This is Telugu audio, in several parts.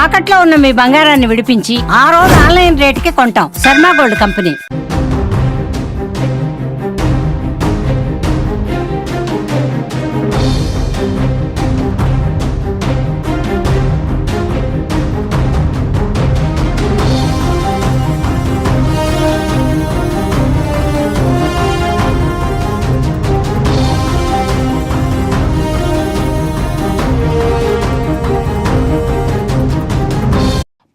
తాకట్లో ఉన్న మీ బంగారాన్ని విడిపించి ఆ రోజు ఆన్లైన్ రేటుకి కొంటాం. Sharma gold company.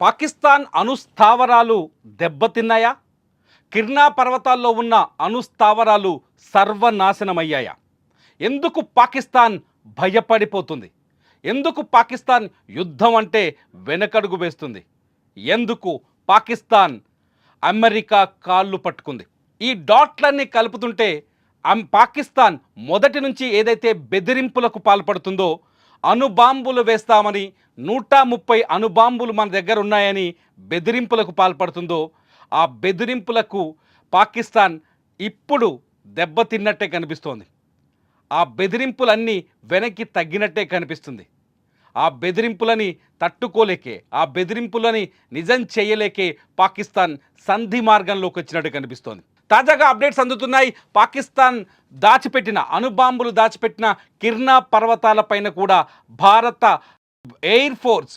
పాకిస్తాన్ అణుస్థావరాలు దెబ్బతిన్నాయా? కిర్నా పర్వతాల్లో ఉన్న అణుస్థావరాలు సర్వనాశనమయ్యాయా? ఎందుకు పాకిస్తాన్ భయపడిపోతుంది? ఎందుకు పాకిస్తాన్ యుద్ధం అంటే వెనకడుగు వేస్తుంది? ఎందుకు పాకిస్తాన్ అమెరికా కాళ్ళు పట్టుకుంది? ఈ డాట్లన్నీ కలుపుతుంటే పాకిస్తాన్ మొదటి నుంచి ఏదైతే బెదిరింపులకు పాల్పడుతుందో, అణుబాంబులు వేస్తామని 130 అణుబాంబులు మన దగ్గర ఉన్నాయని బెదిరింపులకు పాల్పడుతుందో, ఆ బెదిరింపులకు పాకిస్తాన్ ఇప్పుడు దెబ్బతిన్నట్టే కనిపిస్తోంది. ఆ బెదిరింపులన్నీ వెనక్కి తగ్గినట్టే కనిపిస్తుంది. ఆ బెదిరింపులని తట్టుకోలేకే, ఆ బెదిరింపులని నిజం చేయలేకే పాకిస్తాన్ సంధి మార్గంలోకి వచ్చినట్టు కనిపిస్తోంది. తాజాగా అప్డేట్స్ అందుతున్నాయి. పాకిస్తాన్ దాచిపెట్టిన అణుబాంబులు దాచిపెట్టిన కిర్నా పర్వతాలపైన కూడా భారత ఎయిర్ ఫోర్స్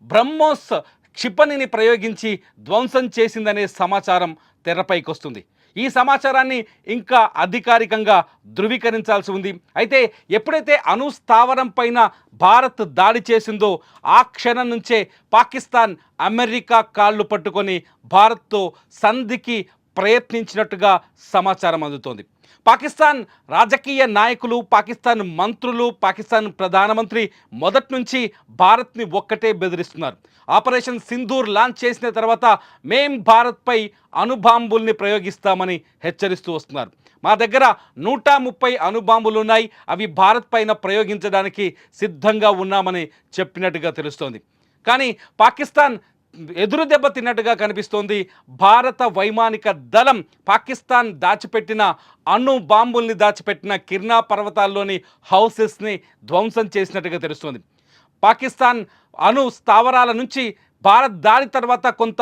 బ్రహ్మోస్ క్షిపణిని ప్రయోగించి ధ్వంసం చేసిందనే సమాచారం తెరపైకి వస్తుంది. ఈ సమాచారాన్ని ఇంకా అధికారికంగా ధృవీకరించాల్సి ఉంది. అయితే ఎప్పుడైతే అణుస్థావరం పైన భారత్ దాడి చేసిందో ఆ క్షణం నుంచే పాకిస్తాన్ అమెరికా కాళ్ళు పట్టుకొని భారత్తో సంధికి ప్రయత్నించినట్టుగా సమాచారం అందుతోంది. పాకిస్తాన్ రాజకీయ నాయకులు, పాకిస్తాన్ మంత్రులు, పాకిస్తాన్ ప్రధానమంత్రి మొదటి నుంచి భారత్ని ఒక్కటే బెదిరిస్తున్నారు. ఆపరేషన్ సింధూర్ లాంచ్ చేసిన తర్వాత మేం భారత్పై అణుబాంబుల్ని ప్రయోగిస్తామని హెచ్చరిస్తూ వస్తున్నారు. మా దగ్గర 130 అణుబాంబులు ఉన్నాయి, అవి భారత్ పైన ప్రయోగించడానికి సిద్ధంగా ఉన్నామని చెప్పినట్టుగా తెలుస్తోంది. కానీ పాకిస్తాన్ ఎదురు దెబ్బ తిన్నట్టుగా కనిపిస్తోంది. భారత వైమానిక దళం పాకిస్తాన్ దాచిపెట్టిన అణు బాంబుల్ని దాచిపెట్టిన కిర్నా పర్వతాల్లోని హౌసెస్ని ధ్వంసం చేసినట్టుగా తెలుస్తోంది. పాకిస్తాన్ అణు స్థావరాల నుంచి భారత్ దాడి తర్వాత కొంత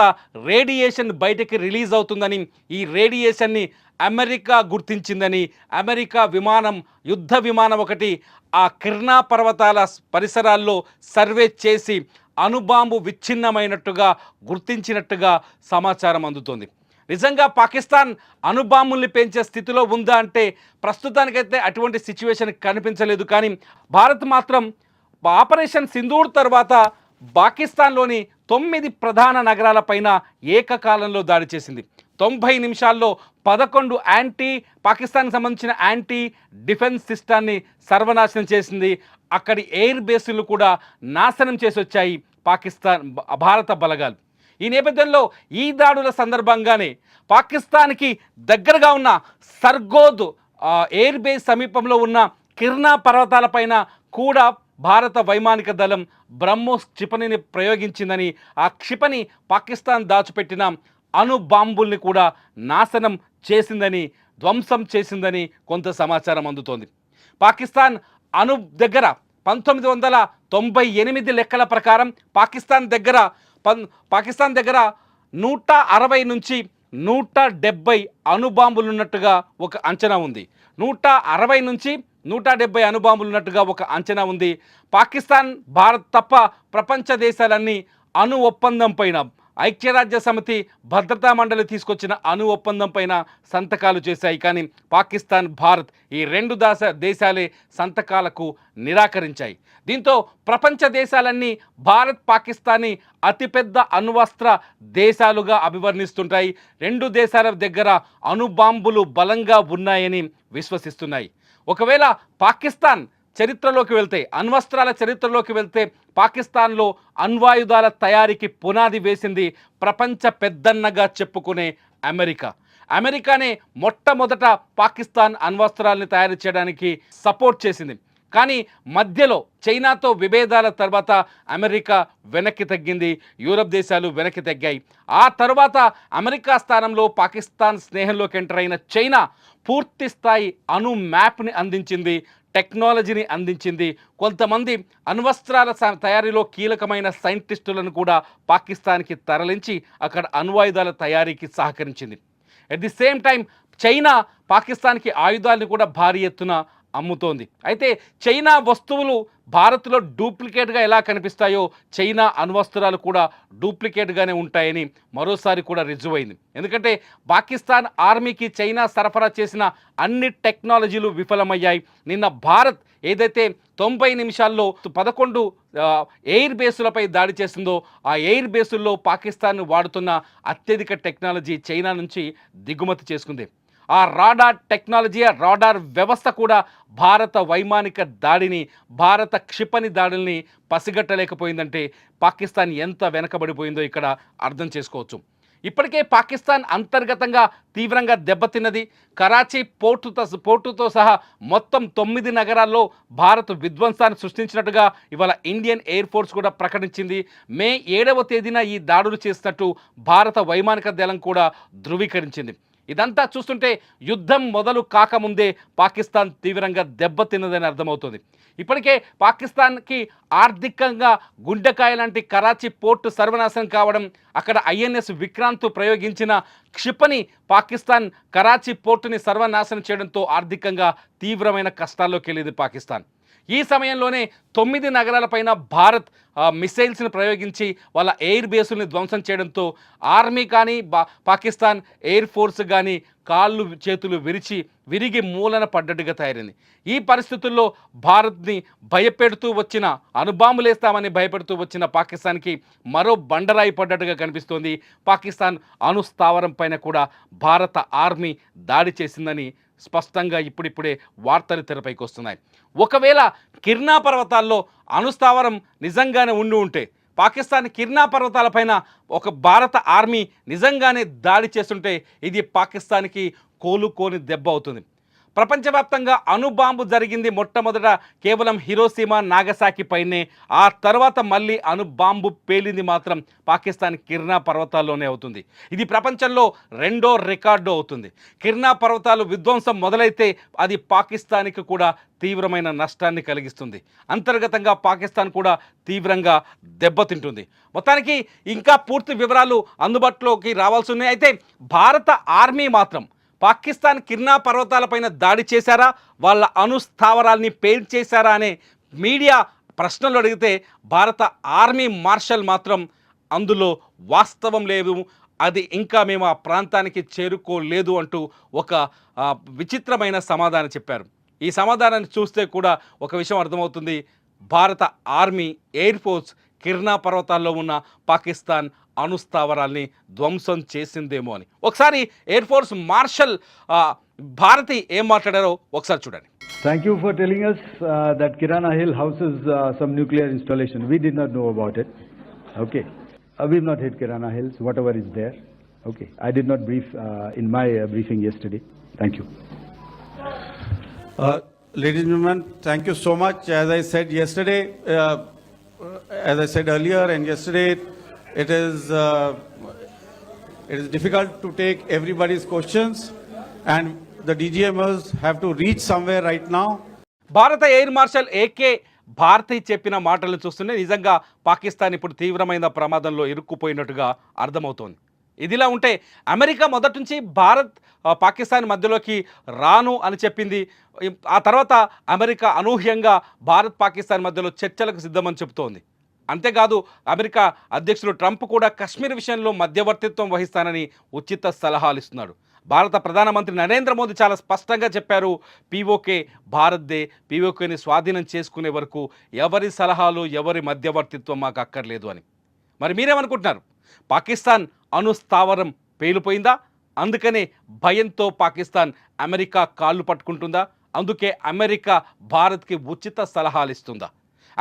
రేడియేషన్ బయటకి రిలీజ్ అవుతుందని, ఈ రేడియేషన్ని అమెరికా గుర్తించిందని, అమెరికా విమానం, యుద్ధ విమానం ఒకటి ఆ కిర్నా పర్వతాల పరిసరాల్లో సర్వే చేసి అణుబాంబు విచ్ఛిన్నమైనట్టుగా గుర్తించినట్టుగా సమాచారం అందుతోంది. నిజంగా పాకిస్తాన్ అణుబాంబుల్ని పెంచే స్థితిలో ఉందా అంటే ప్రస్తుతానికైతే అటువంటి సిచ్యువేషన్ కనిపించలేదు. కానీ భారత్ మాత్రం ఆపరేషన్ సింధూర్ తర్వాత పాకిస్తాన్లోని 9 ప్రధాన నగరాలపైన ఏకకాలంలో దాడి చేసింది. 90 నిమిషాల్లో 11 పాకిస్తాన్కి సంబంధించిన యాంటీ డిఫెన్స్ సిస్టాన్ని సర్వనాశనం చేసింది. అక్కడి ఎయిర్ బేస్లు కూడా నాశనం చేసి వచ్చాయి భారత బలగాలు. ఈ నేపథ్యంలో ఈ దాడుల సందర్భంగానే పాకిస్తాన్కి దగ్గరగా ఉన్న సర్గోద్ ఎయిర్ బేస్ సమీపంలో ఉన్న కిర్నా పర్వతాలపైన కూడా భారత వైమానిక దళం బ్రహ్మోస్ క్షిపణిని ప్రయోగించిందని, ఆ క్షిపణి పాకిస్తాన్ దాచిపెట్టిన అణు బాంబుల్ని కూడా నాశనం చేసిందని, ధ్వంసం చేసిందని కొంత సమాచారం అందుతోంది. పాకిస్తాన్ అణు దగ్గర 1998 లెక్కల ప్రకారం పాకిస్తాన్ దగ్గర 160 నుంచి 170 అణుబాంబులు ఉన్నట్టుగా ఒక అంచనా ఉంది. 160 నుంచి 170 అణుబాంబులు ఉన్నట్టుగా ఒక అంచనా ఉంది. పాకిస్తాన్, భారత్ తప్ప ప్రపంచ దేశాలన్నీ అణు ఒప్పందం పైన, ఐక్యరాజ్య సమితి భద్రతా మండలి తీసుకొచ్చిన అణు ఒప్పందం పైన సంతకాలు చేశాయి. కానీ పాకిస్తాన్, భారత్ ఈ 2 దేశాలే సంతకాలకు నిరాకరించాయి. దీంతో ప్రపంచ దేశాలన్నీ భారత్, పాకిస్తాన్ని అతిపెద్ద అణ్వస్త్ర దేశాలుగా అభివర్ణిస్తుంటాయి. 2 దేశాల దగ్గర అణుబాంబులు బలంగా ఉన్నాయని విశ్వసిస్తున్నాయి. ఒకవేళ పాకిస్తాన్ చరిత్రలోకి వెళ్తే, అణ్వస్త్రాల చరిత్రలోకి వెళ్తే, పాకిస్తాన్లో అణ్వాయుధాల తయారీకి పునాది వేసింది ప్రపంచ పెద్దన్నగా చెప్పుకునే అమెరికానే మొట్టమొదట పాకిస్తాన్ అణ్వస్త్రాలని తయారు చేయడానికి సపోర్ట్ చేసింది. కానీ మధ్యలో చైనాతో విభేదాల తర్వాత అమెరికా వెనక్కి తగ్గింది, యూరప్ దేశాలు వెనక్కి తగ్గాయి. ఆ తర్వాత అమెరికా స్థానంలో పాకిస్తాన్ స్నేహంలోకి ఎంటర్ అయిన చైనా పూర్తి స్థాయి అణు మ్యాప్ని అందించింది. టెక్నాలజీని అందించింది. కొంతమంది అణ్వస్త్రాల తయారీలో కీలకమైన సైంటిస్టులను కూడా పాకిస్తాన్కి తరలించి అక్కడ అణ్వాయుధాల తయారీకి సహకరించింది. At the same time China పాకిస్తాన్కి ఆయుధాలను కూడా భారీ ఎత్తున అమ్ముతోంది. అయితే చైనా వస్తువులు భారత్లో డూప్లికేట్గా ఎలా కనిపిస్తాయో చైనా అణ్వస్త్రాలు కూడా డూప్లికేట్గానే ఉంటాయని మరోసారి కూడా రుజువైంది. ఎందుకంటే పాకిస్తాన్ ఆర్మీకి చైనా సరఫరా చేసిన అన్ని టెక్నాలజీలు విఫలమయ్యాయి. నిన్న భారత్ ఏదైతే 90 నిమిషాల్లో 11 ఎయిర్ బేసులపై దాడి చేసిందో ఆ ఎయిర్ బేసుల్లో పాకిస్తాన్ వాడుతున్న అత్యధిక టెక్నాలజీ చైనా నుంచి దిగుమతి చేసుకుంది. ఆ రాడార్ టెక్నాలజీ, ఆ రాడార్ వ్యవస్థ కూడా భారత వైమానిక దాడిని, భారత క్షిపణి దాడుల్ని పసిగట్టలేకపోయిందంటే పాకిస్తాన్ ఎంత వెనకబడిపోయిందో ఇక్కడ అర్థం చేసుకోవచ్చు. ఇప్పటికే పాకిస్తాన్ అంతర్గతంగా తీవ్రంగా దెబ్బతిన్నది. కరాచీ పోర్టుతో సహా మొత్తం 9 నగరాల్లో భారత్ విధ్వంసాన్ని సృష్టించినట్టుగా ఇవాళ ఇండియన్ ఎయిర్ ఫోర్స్ కూడా ప్రకటించింది. మే 7వ తేదీన ఈ దాడులు చేసినట్టు భారత వైమానిక దళం కూడా ధృవీకరించింది. ఇదంతా చూస్తుంటే యుద్ధం మొదలు కాకముందే పాకిస్తాన్ తీవ్రంగా దెబ్బతిన్నదని అర్థమవుతుంది. ఇప్పటికే పాకిస్తాన్కి ఆర్థికంగా గుండెకాయ లాంటి కరాచీ పోర్టు సర్వనాశనం కావడం, అక్కడ ఐఎన్ఎస్ విక్రాంత్ ప్రయోగించిన క్షిపణి పాకిస్తాన్ కరాచీ పోర్టుని సర్వనాశనం చేయడంతో ఆర్థికంగా తీవ్రమైన కష్టాల్లోకి వెళ్ళింది పాకిస్తాన్. ఈ సమయంలోనే 9 నగరాలపైన భారత్ మిసైల్స్ని ప్రయోగించి వాళ్ళ ఎయిర్ బేసుల్ని ధ్వంసం చేయడంతో ఆర్మీ కానీ పాకిస్తాన్ ఎయిర్ ఫోర్స్ కానీ కాళ్ళు చేతులు విరిగి మూలన పడ్డట్టుగా తయారైంది. ఈ పరిస్థితుల్లో భారత్ని భయపెడుతూ వచ్చిన, అణుబాంబులేస్తామని భయపెడుతూ వచ్చిన పాకిస్తాన్కి మరో బండరాయి పడ్డట్టుగా కనిపిస్తోంది. పాకిస్తాన్ అణుస్థావరం పైన కూడా భారత ఆర్మీ దాడి చేసిందని స్పష్టంగా ఇప్పుడిప్పుడే వార్తలు తెరపైకి వస్తున్నాయి. ఒకవేళ కిర్నా పర్వతాల్లో అణుస్థావరం నిజంగానే ఉంటే పాకిస్తాన్ కిర్నా పర్వతాలపైన ఒక భారత ఆర్మీ నిజంగానే దాడి చేస్తుంటే ఇది పాకిస్తాన్కి కోలుకోని దెబ్బ అవుతుంది. ప్రపంచవ్యాప్తంగా అణుబాంబు జరిగింది మొట్టమొదట కేవలం హిరోషిమా నాగసాకి పైనే. ఆ తర్వాత మళ్ళీ అణుబాంబు పేలింది మాత్రం పాకిస్తాన్ కిర్నా పర్వతాల్లోనే అవుతుంది. ఇది ప్రపంచంలో 2వ రికార్డు అవుతుంది. కిర్నా పర్వతాలు విధ్వంసం మొదలైతే అది పాకిస్తాన్కి కూడా తీవ్రమైన నష్టాన్ని కలిగిస్తుంది. అంతర్గతంగా పాకిస్తాన్ కూడా తీవ్రంగా దెబ్బతింటుంది. మొత్తానికి ఇంకా పూర్తి వివరాలు అందుబాటులోకి రావాల్సి ఉన్నాయి. అయితే భారత ఆర్మీ మాత్రం పాకిస్తాన్ కిర్నా పర్వతాలపైన దాడి చేశారా, వాళ్ళ అణుస్థావరాల్ని పేల్చేశారా అనే మీడియా ప్రశ్నలు అడిగితే భారత ఆర్మీ మార్షల్ మాత్రం అందులో వాస్తవం లేదు, అది ఇంకా మేము ఆ ప్రాంతానికి చేరుకోలేదు అంటూ ఒక విచిత్రమైన సమాధానం చెప్పారు. ఈ సమాధానాన్ని చూస్తే కూడా ఒక విషయం అర్థమవుతుంది. భారత ఆర్మీ ఎయిర్ ఫోర్స్ కిర్నా పర్వతాల్లో ఉన్న పాకిస్తాన్ అణుస్థావరాల్ని ధ్వంసం చేసిందేమో అని. ఒకసారి ఎయిర్ ఫోర్స్ మార్షల్ భారతి ఏం మాట్లాడారో ఒకసారి చూడండి. Thank you for telling us that Kirana Hill houses some nuclear installation. We did not know about it. Okay. We've not hit Kirana Hills, whatever is there. Okay. I did not brief in my briefing yesterday. Thank you. Ladies and gentlemen, thank you so much. As I said yesterday, as I said earlier and yesterday, it is difficult to take everybody's questions, and the DGMs have to reach somewhere right now. భారత ఎయిర్ మార్షల్ ఏకే భారతి చెప్పిన మాటలు చూస్తుంటే నిజంగా పాకిస్తాన్ ఇప్పుడు తీవ్రమైన ప్రమాదంలో ఇరుక్కుపోయినట్టుగా అర్థమవుతోంది. ఇదిలా ఉంటే అమెరికా మొదటి నుంచి పాకిస్తాన్ మధ్యలోకి రాను అని చెప్పింది. ఆ తర్వాత అమెరికా అనూహ్యంగా భారత్ పాకిస్తాన్ మధ్యలో చర్చలకు సిద్ధమని చెబుతోంది. అంతేకాదు అమెరికా అధ్యక్షుడు ట్రంప్ కూడా కశ్మీర్ విషయంలో మధ్యవర్తిత్వం వహిస్తానని ఉచిత సలహాలు ఇస్తున్నాడు. భారత ప్రధానమంత్రి నరేంద్ర మోదీ చాలా స్పష్టంగా చెప్పారు, పీఓకే భారత్దే, పీఓకేని స్వాధీనం చేసుకునే వరకు ఎవరి సలహాలు ఎవరి మధ్యవర్తిత్వం మాకు అక్కర్లేదు అని. మరి మీరేమనుకుంటున్నారు? పాకిస్తాన్ అణుస్థావరం పేలిపోయిందా? అందుకనే భయంతో పాకిస్తాన్ అమెరికా కాళ్ళు పట్టుకుంటుందా? అందుకే అమెరికా భారత్కి ఉచిత సలహాలు ఇస్తుందా?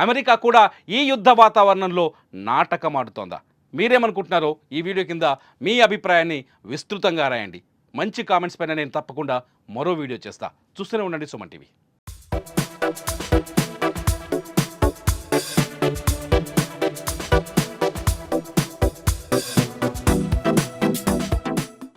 అమెరికా కూడా ఈ యుద్ధ వాతావరణంలో నాటకం ఆడుతోందా? మీరేమనుకుంటున్నారో ఈ వీడియో కింద మీ అభిప్రాయాన్ని విస్తృతంగా రాయండి. మంచి కామెంట్స్ పైన నేను తప్పకుండా మరో వీడియో చేస్తా. చూస్తూనే ఉండండి సుమన్ టీవీ.